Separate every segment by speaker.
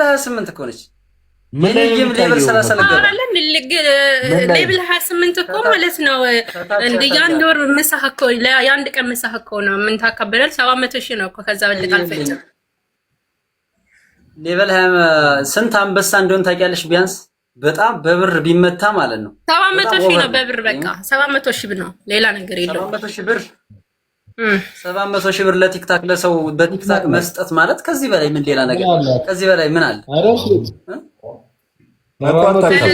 Speaker 1: 28 እኮ ነች። ምን ሌብል 30 ነገር
Speaker 2: አይደለም ሌብል 28 እኮ ማለት ነው። እንደ ያንድ ወር ምሳህ እኮ ለአንድ ቀን ምሳህ እኮ ነው። ምን ታከበላል? 700,000 ነው እኮ ከዛ በልጥ አልፈጭም።
Speaker 1: ሌብል ስንት አንበሳ እንደሆነ ታውቂያለሽ? ቢያንስ በጣም በብር ቢመታ ማለት ነው
Speaker 2: 700,000 ነው በብር በቃ 700,000 ነው። ሌላ ነገር የለውም።
Speaker 1: 700,000 ብር 700,000 ብር ለቲክታክ ለሰው በቲክታክ መስጠት ማለት ከዚህ በላይ ምን ሌላ ነገር ከዚህ በላይ ምን አለ?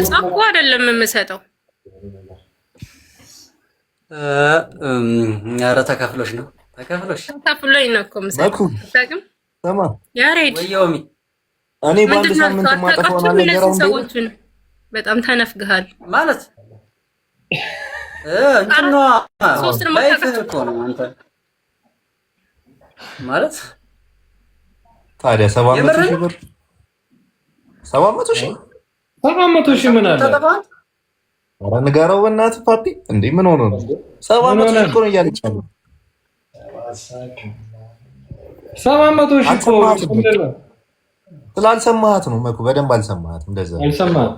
Speaker 2: ጻፉ አይደለም የምሰጠው።
Speaker 1: ኧረ ተከፍሎሽ ነው ተከፍሎኝ ነው እኮ የምሰጠው። ታውቅም ያሬድ
Speaker 3: ወይዮሚ እኔ ባንድ ሳምንት ማጠፋው ነገር
Speaker 2: ሰዎችን በጣም ተነፍግሃል
Speaker 1: ማለት እንትን ነው። ላይፍ እኮ ነው አንተ ማለት
Speaker 3: ታዲያ 700,000 ብር 700,000 ምን አለ? ኧረ ንገረው በእናትህ ፓፒ። እንዴ ምን ሆኖ ነው 700,000 እኮ ነው እያለች ነው።
Speaker 4: 700,000 እኮ ነው።
Speaker 3: ስላልሰማሃት ነው መኩ፣ በደንብ አልሰማሃትም። እንደዛ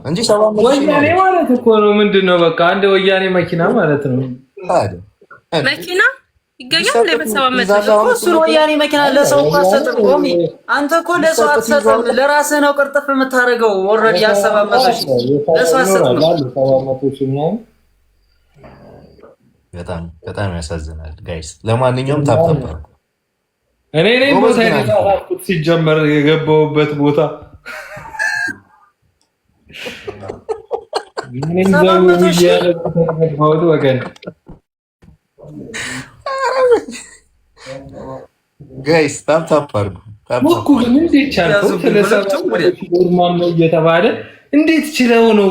Speaker 4: እንጂ 700,000 ወያኔ ማለት እኮ ነው። ምንድነው በቃ አንድ ወያኔ መኪና ማለት ነው።
Speaker 1: ታዲያ
Speaker 2: መኪና ይገኛል ለበሰባመት
Speaker 1: እሱ ወያኔ መኪና ለሰው አትሰጥም። ቆሚ አንተ እኮ ለሰው አትሰጥም፣ ለራስህ ነው ቅርጥፍ የምታደርገው። ኦልሬዲ ያሰባመተሽ ለሰው አትሰጥም።
Speaker 3: በጣም ያሳዝናል ጋይስ። ለማንኛውም ታብታባ
Speaker 4: እኔ ቦታ የተሳሳትኩት ሲጀመር የገባሁበት ቦታ ወገን
Speaker 3: ጋይስ ታፕታፕ አድርጉ።
Speaker 4: ሞኩ ግን እንዴት ቻልከው? ስለሰማን ነው እየተባለ እንዴት ችለው ነው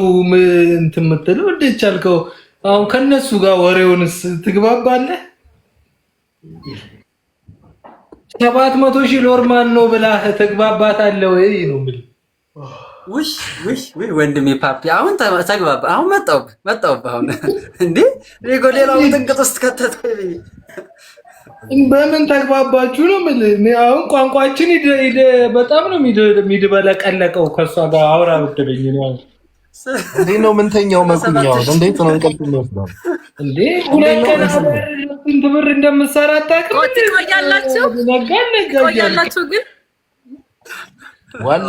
Speaker 4: እንትን የምትለው? እንዴት ቻልከው? አሁን ከነሱ ጋር ወሬውንስ ትግባባለህ? 700,000 ሎርማን ነው ብላህ ተግባባታለህ ወይ ነው የምልህ።
Speaker 1: ውይ ወንድሜ ፓፒ አሁን ተግባባ። አሁን መጣሁብህ አሁን እንዴ ሌላው ጥንቅጥ ውስጥ ከተተኝ
Speaker 4: በምን ተግባባችሁ ነው የምልህ። አሁን ቋንቋችን በጣም ነው የሚድበለቀለቀው። ከእሷ ጋር አውራ ብትለኝ ነው
Speaker 3: እንዴት ነው ምንተኛው? መኩኛው እንዴት ነው እንቅልፍ የሚወስደው
Speaker 4: እንዴ? ሁለት ቀን ስንት ብር እንደምትሰራ አታውቅም?
Speaker 2: ቆያላችሁ ግን
Speaker 3: ዋላ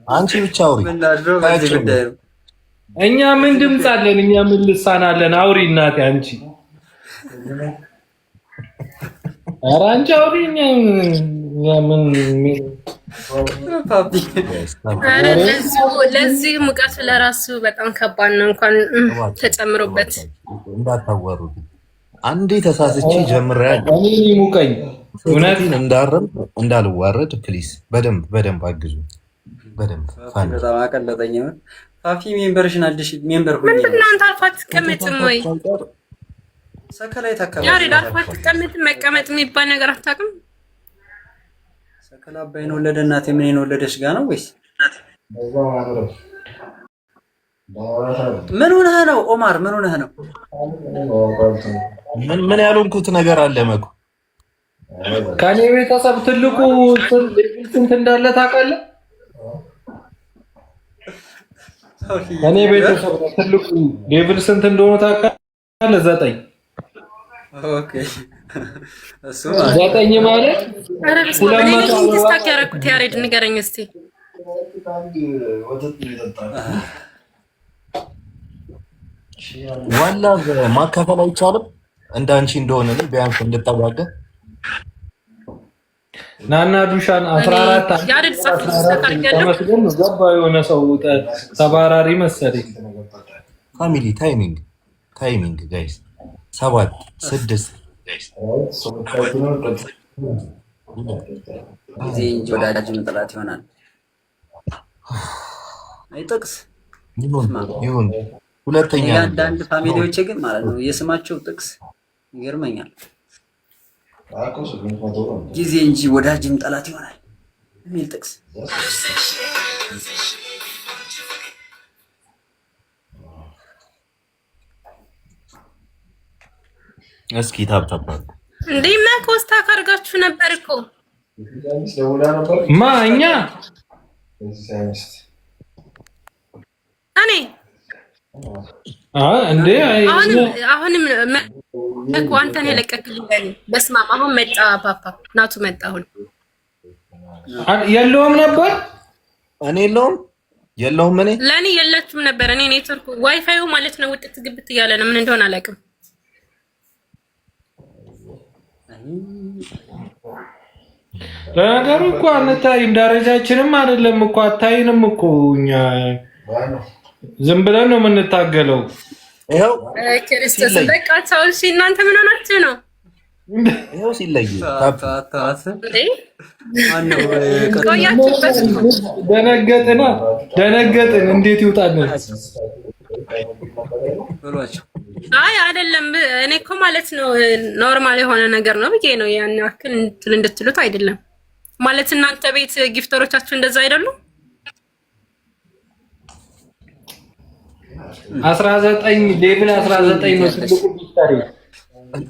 Speaker 3: አንቺ ብቻ አውሪ።
Speaker 4: እኛ ምን ድምፅ አለን? እኛ ምን ልሳን አለን? አውሪ እናቴ አንቺ። ኧረ አንቺ አውሪ። እኛ ምን
Speaker 2: ለዚህ ሙቀት ለራሱ በጣም ከባድ ነው። እንኳን ተጨምሮበት
Speaker 3: እንዳታወሩ። አንዴ ተሳስቼ ጀምሬያለሁ።
Speaker 4: እኔ ሙቀኝ
Speaker 3: እውነቴን እንዳረም እንዳልዋረድ ፕሊስ በደንብ አግዙ። በደንብ
Speaker 1: በጣም አቀለጠኝ። ፓፒ ሜምበርሽን አዲስ ሜምበር ሆኜ
Speaker 2: ምንድን ነው አንተ አልፋት ትቀመጥም ወይ?
Speaker 1: ሰከላይ ተከባ
Speaker 2: ያሬድ አልፋት ትቀመጥ መቀመጥ የሚባል ነገር አታውቅም?
Speaker 1: ሰከላ አባይን ወለደ እናቴ ምን ወለደሽ ጋር ነው ወይስ ምን ሆነህ ነው ኦማር? ምን ሆነህ ነው?
Speaker 3: ምን ያልሆንኩት ነገር አለ መኩ?
Speaker 4: ከኔ ቤተሰብ ትልቁ ስንት እንዳለ ታውቃለህ? ከኔ ቤተሰብ ትልቁ ሌቭል ስንት እንደሆነ ታውቃለህ? 9
Speaker 1: ኦኬ። እሱ
Speaker 4: 9 ማለት
Speaker 2: ስታክ ያደረኩት ያሬድ ንገረኝ እስቲ።
Speaker 3: ዋላ ማካፈል አይቻልም። እንዳንቺ እንደሆነ ቢያንስ እንድታዋጋ
Speaker 4: ናና ዱሻን 14
Speaker 2: ያሬድ
Speaker 4: ተመስገን ገባ። የሆነ ሰው ተባራሪ መሰለኝ።
Speaker 3: ፋሚሊ ታይሚንግ ጋይስ 7 6 ጋይስ
Speaker 1: ጊዜ እንጂ ወዳጅ መጥላት ይሆናል። አይጠቅስ
Speaker 3: ይሁን ሁለተኛ
Speaker 1: አንዳንድ ፋሚሊዎች ግን ማለት ነው የስማቸው ጥቅስ ይገርመኛል። ጊዜ እንጂ ወዳጅም ጠላት ይሆናል የሚል ጥቅስ
Speaker 3: እስኪ ታብታባ
Speaker 2: እንዴ ማኮስታ ካርጋችሁ ነበር እኮ
Speaker 4: ማኛ
Speaker 2: እኔ
Speaker 4: እንዴ
Speaker 2: አሁንም እኮ አንተን የለቀቅልኝ በስመ አብ። አሁን መጣ ፓፓ ናቱ መጣ። አሁን
Speaker 4: የለውም ነበር
Speaker 3: እኔ የለውም እኔ
Speaker 2: ለኔ የለችም ነበር። እኔ ኔትወርክ ዋይፋዩ ማለት ነው ውጥት ግብት እያለ ነው። ምን እንደሆነ አላውቅም።
Speaker 4: ለነገሩ እኮ አንታይም፣ ደረጃችንም አይደለም እኮ አታይንም እኮ እኛ ዝም ብለን ነው የምንታገለው።
Speaker 3: ይኸው
Speaker 2: ክርስቶስ በቃ ተው እሺ። እናንተ ምን ሆናችሁ ነው?
Speaker 3: ይኸው ሲለይ
Speaker 4: ደነገጥን። እንዴት ይውጣልን?
Speaker 2: አይ አይደለም፣ እኔ እኮ ማለት ነው ኖርማል የሆነ ነገር ነው ብዬ ነው። ያን ያክል እንድትሉት አይደለም ማለት። እናንተ ቤት ጊፍተሮቻችሁ እንደዛ አይደሉም?
Speaker 4: 19 ሌቭል 19 ነው ትልቁ ጊፍተር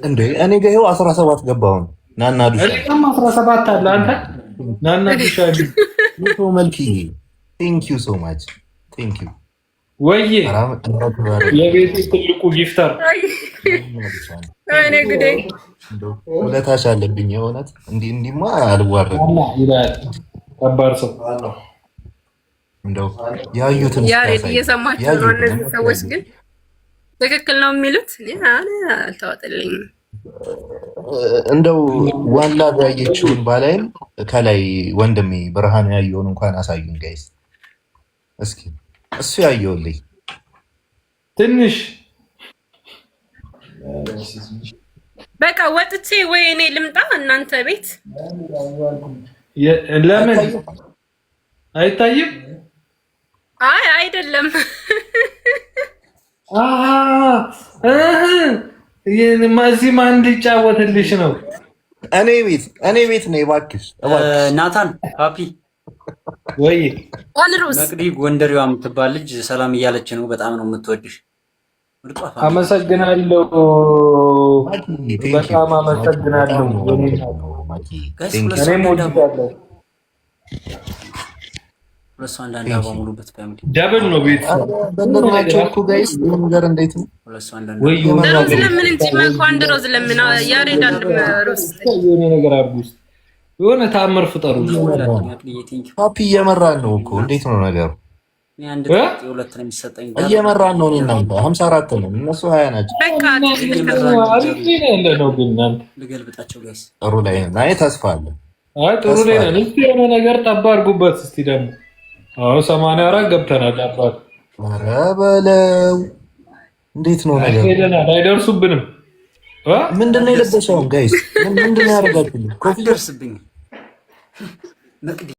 Speaker 3: እንዴ። እኔ ጋር ይኸው 17 ገባሁን። ናና ዱሻ
Speaker 4: እኔም 17 አለ። አንተ ናና ዱሻ
Speaker 3: ዩቶ መልኪ ቴንክ ዩ ሶ ማች ቴንክ ዩ
Speaker 4: ወይ የቤት ትልቁ ጊፍተር
Speaker 2: እኔ ጉዴ
Speaker 3: ውለታሽ አለብኝ የእውነት እንዲማ አልዋረድም
Speaker 4: ይላል ከባድ ሰው
Speaker 3: እንደው ያዩትን
Speaker 2: ያሬድ እየሰማችሁ ነው። እነዚህ ሰዎች ግን ትክክል ነው የሚሉት እኔ አልተዋጠልኝም።
Speaker 3: እንደው ዋላ ያየችውን ባላይም ከላይ ወንድሜ ብርሃን ያየውን እንኳን አሳዩን ጋይስ እስኪ። እሱ ያየውልኝ
Speaker 2: ትንሽ በቃ ወጥቼ ወይ እኔ ልምጣ እናንተ ቤት።
Speaker 4: ለምን አይታይም?
Speaker 2: አይ አይደለም።
Speaker 4: እዚህ ማን እንዲጫወትልሽ ነው?
Speaker 3: እኔ ቤት ነው እባክሽ።
Speaker 1: ናታን ፓፒ
Speaker 4: ወይ
Speaker 1: መቅዲ ጎንደሬዋ የምትባል ልጅ ሰላም እያለች ነው። በጣም ነው የምትወድሽ።
Speaker 4: አመሰግናለሁ። በጣም አመሰግናለሁ። እኔም ወድጃለሁ።
Speaker 1: ሁለት ሰው አንዳንድ አበባ ሙሉበት ፋሚሊ
Speaker 4: ደብል ነው ቤት
Speaker 3: በእናታችሁ እኮ ጋይስ ነገር እንዴት ነው?
Speaker 1: ሁለት ሰው አንዳንድ
Speaker 2: ወይ ሮዝ ለምን እንጂ ማን ሮዝ ለምን ያሬዳል ሮዝ
Speaker 4: የሆነ ነገር አድርጉ ውስጥ የሆነ ታምር ፍጠሩ።
Speaker 3: ፓፒ እየመራን ነው እኮ እንዴት ነው ነገሩ?
Speaker 1: አንድ ሁለት ነው የሚሰጠኝ።
Speaker 3: እየመራን ነው እናንተ 54 ነው እነሱ 20 ናቸው።
Speaker 2: በቃ
Speaker 1: ልገልብጣቸው ጋይስ።
Speaker 3: ጥሩ ላይ ነው። አይ ተስፋ አለ።
Speaker 4: አይ ጥሩ ላይ ነው። እስቲ የሆነ ነገር ጠባ አድርጉበት እስቲ ደግሞ። አዎ 84 ገብተናል። አባት
Speaker 3: ኧረ በለው እንዴት ነው ነገር?
Speaker 4: ሄደናል። አይደርሱብንም።
Speaker 3: ምንድን ነው የለበሰው ጋይስ? ምንድን ነው ያደርጋችሁ? ኮፊ
Speaker 1: ደርስብኝ መቅዲ